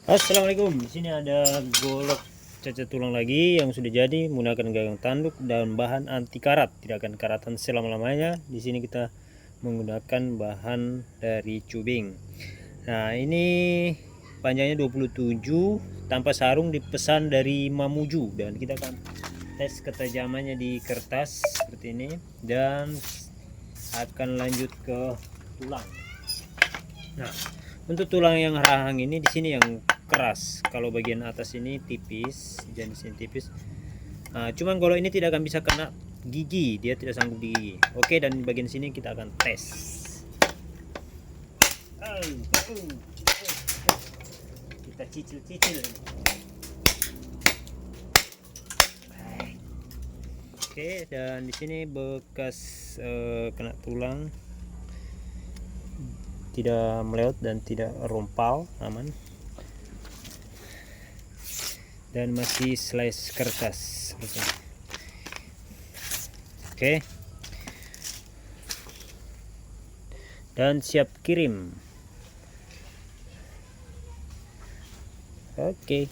Assalamualaikum. Di sini ada golok cacat tulang lagi yang sudah jadi menggunakan gagang tanduk dan bahan anti karat, tidak akan karatan selama-lamanya. Di sini kita menggunakan bahan dari cubing. Nah, ini panjangnya 27 tanpa sarung, dipesan dari Mamuju, dan kita akan tes ketajamannya di kertas seperti ini dan akan lanjut ke tulang. Nah, untuk tulang yang rahang ini di sini yang keras, kalau bagian atas ini tipis, jenis ini tipis. Nah, cuman kalau ini tidak akan bisa kena gigi, dia tidak sanggup di gigi. Oke, dan bagian sini kita akan tes. Kita cicil-cicil. Oke, dan di sini bekas kena tulang, tidak meleot dan tidak rompal, aman. Dan masih slice kertas. Oke. Dan siap kirim. Oke.